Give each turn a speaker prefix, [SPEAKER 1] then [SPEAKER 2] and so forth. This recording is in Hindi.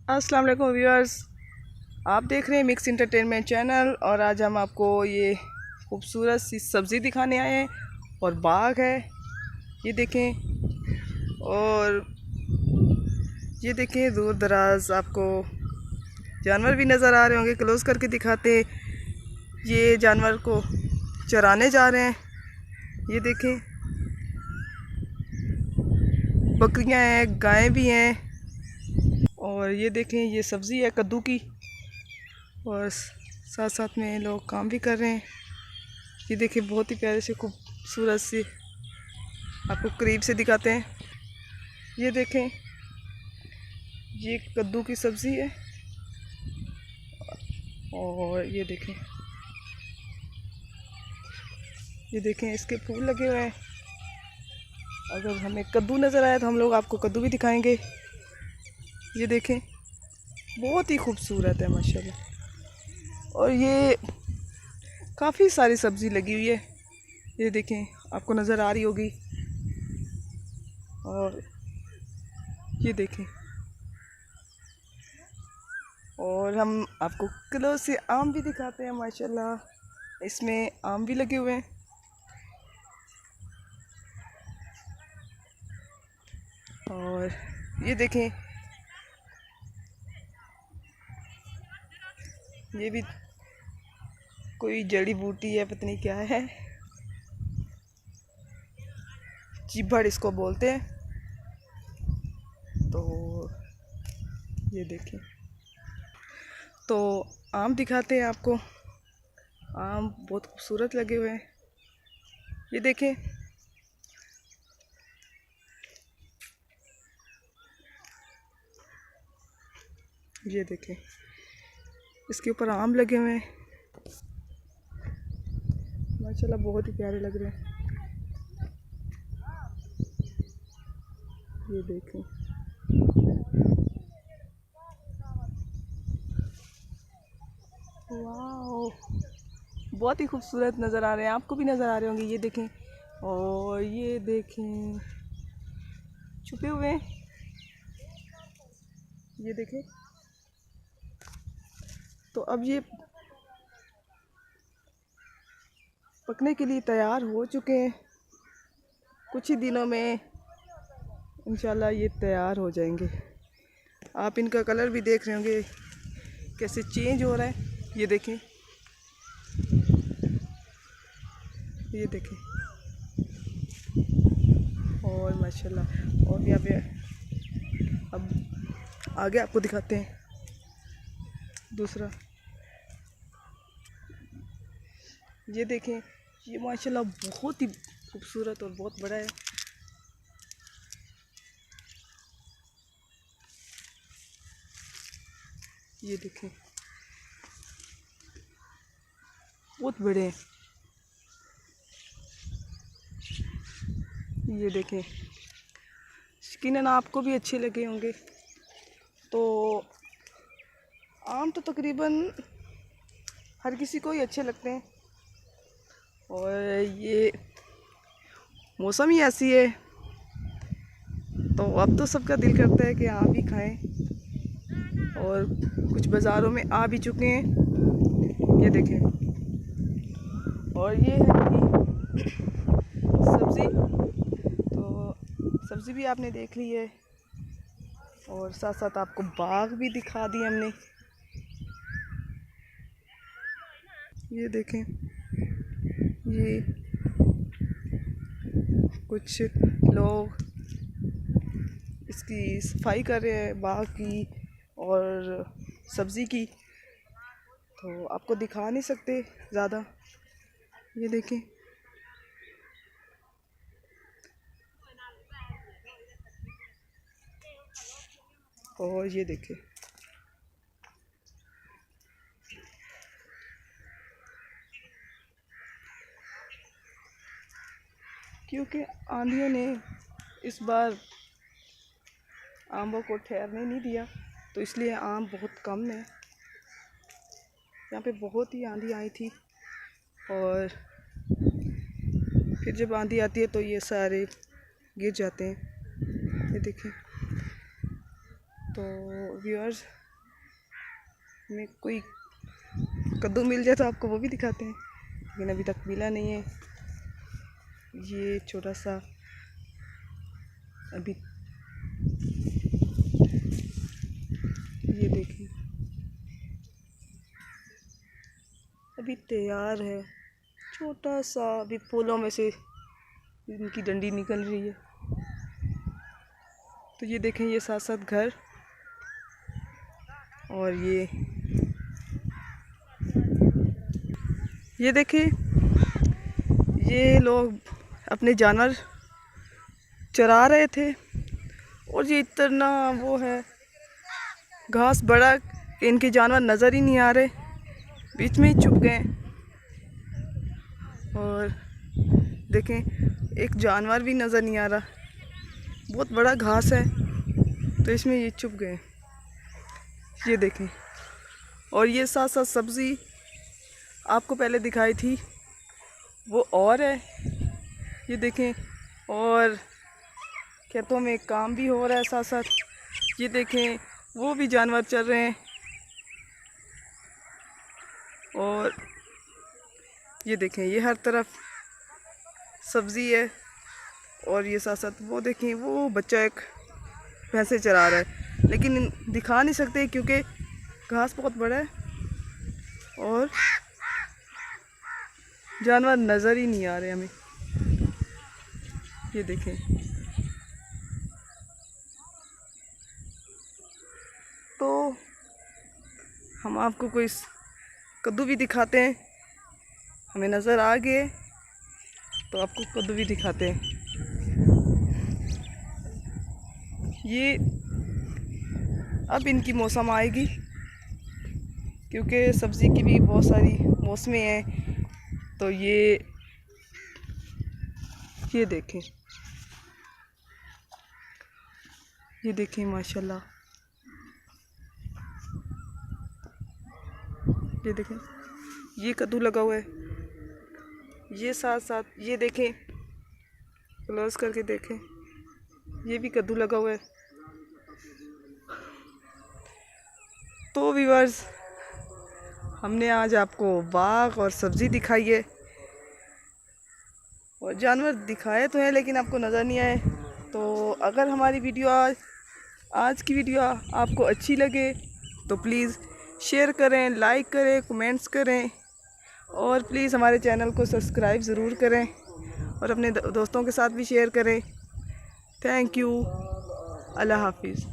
[SPEAKER 1] अस्सलाम वालेकुम व्यूअर्स, आप देख रहे हैं मिक्स इंटरटेनमेंट चैनल। और आज हम आपको ये खूबसूरत सी सब्ज़ी दिखाने आए हैं और बाग है, ये देखें। और ये देखें, दूर दराज आपको जानवर भी नज़र आ रहे होंगे। क्लोज करके दिखाते, ये जानवर को चराने जा रहे हैं। ये देखें, बकरियां हैं, गायें भी हैं। और ये देखें, ये सब्ज़ी है कद्दू की, और साथ साथ में लोग काम भी कर रहे हैं। ये देखिए, बहुत ही प्यारे से खूबसूरत से आपको करीब से दिखाते हैं। ये देखें, ये कद्दू की सब्ज़ी है। और ये देखें इसके फूल लगे हुए हैं। अगर हमें कद्दू नज़र आया तो हम लोग आपको कद्दू भी दिखाएंगे। ये देखें, बहुत ही खूबसूरत है माशाल्लाह। और ये काफ़ी सारी सब्ज़ी लगी हुई है, ये देखें, आपको नज़र आ रही होगी। और ये देखें, और हम आपको किलो से आम भी दिखाते हैं माशाल्लाह। इसमें आम भी लगे हुए हैं। और ये देखें, ये भी कोई जड़ी बूटी है, पता नहीं क्या है, चिबड़ इसको बोलते हैं। तो ये देखें, तो आम दिखाते हैं आपको। आम बहुत खूबसूरत लगे हुए हैं, ये देखें। ये देखें, इसके ऊपर आम लगे हुए हैं माशाल्लाह, बहुत ही प्यारे लग रहे हैं। ये देखें, वाह, बहुत ही खूबसूरत नज़र आ रहे हैं, आपको भी नज़र आ रहे होंगे। ये देखें, और ये देखें, छुपे हुए हैं। ये देखें, तो अब ये पकने के लिए तैयार हो चुके हैं। कुछ ही दिनों में इंशाल्लाह ये तैयार हो जाएंगे। आप इनका कलर भी देख रहे होंगे कैसे चेंज हो रहा है। ये देखें, ये देखें, और माशाल्लाह। और यहाँ पे अब आगे आपको दिखाते हैं दूसरा। ये देखें, ये माशाल्लाह बहुत ही खूबसूरत और बहुत बड़ा है। ये देखें, बहुत बड़े हैं। ये देखें, यकीनन आपको भी अच्छे लगे होंगे। तो आम तो तकरीबन हर किसी को ही अच्छे लगते हैं, और ये मौसम ही ऐसी है, तो अब तो सबका दिल करता है कि आम भी खाएं। और कुछ बाज़ारों में आ भी चुके हैं, ये देखें। और ये है कि सब्ज़ी, तो सब्ज़ी भी आपने देख ली है, और साथ साथ आपको बाग भी दिखा दिए हमने। ये देखें, ये कुछ लोग इसकी सफाई कर रहे हैं, बाग की और सब्ज़ी की, तो आपको दिखा नहीं सकते ज़्यादा। ये देखें, और ये देखें, क्योंकि आंधियों ने इस बार आमों को ठहरने नहीं दिया, तो इसलिए आम बहुत कम है। यहाँ पे बहुत ही आंधी आई थी, और फिर जब आंधी आती है तो ये सारे गिर जाते हैं। ये देखें, तो व्यूअर्स, में कोई कद्दू मिल जाए तो आपको वो भी दिखाते हैं, लेकिन अभी तक मिला नहीं है। ये छोटा सा अभी, ये देखिए अभी तैयार है, छोटा सा, अभी फूलों में से इनकी डंडी निकल रही है। तो ये देखें, ये साथ साथ घर, और ये देखें, ये लोग अपने जानवर चरा रहे थे, और ये इतना वो है, घास बड़ा कि इनके जानवर नज़र ही नहीं आ रहे, बीच में ही छुप गए। और देखें, एक जानवर भी नज़र नहीं आ रहा, बहुत बड़ा घास है, तो इसमें ये छुप गए। ये देखें, और ये साथ साथ सब्ज़ी आपको पहले दिखाई थी वो और है। ये देखें, और खेतों में काम भी हो रहा है साथ साथ। ये देखें, वो भी जानवर चल रहे हैं, और ये देखें, ये हर तरफ सब्ज़ी है। और ये साथ साथ वो देखें, वो बच्चा एक भैंसे चरा रहा है, लेकिन दिखा नहीं सकते क्योंकि घास बहुत बड़ा है और जानवर नज़र ही नहीं आ रहे हमें। ये देखें, तो हम आपको कोई कद्दू भी दिखाते हैं, हमें नज़र आ गए तो आपको कद्दू भी दिखाते हैं। ये अब इनकी मौसम आएगी, क्योंकि सब्ज़ी की भी बहुत सारी मौसमें हैं। तो ये देखें, ये देखें माशाल्लाह, ये देखें, ये कद्दू लगा हुआ है। ये साथ साथ ये देखें, क्लोज करके देखें, ये भी कद्दू लगा हुआ है। तो व्यूअर्स, हमने आज आपको बाग और सब्ज़ी दिखाई है, और जानवर दिखाए तो हैं लेकिन आपको नज़र नहीं आए। तो अगर हमारी वीडियो आज की वीडियो आपको अच्छी लगे तो प्लीज़ शेयर करें, लाइक करें, कमेंट्स करें, और प्लीज़ हमारे चैनल को सब्सक्राइब ज़रूर करें, और अपने दोस्तों के साथ भी शेयर करें। Thank you. अल्लाह हाफिज़।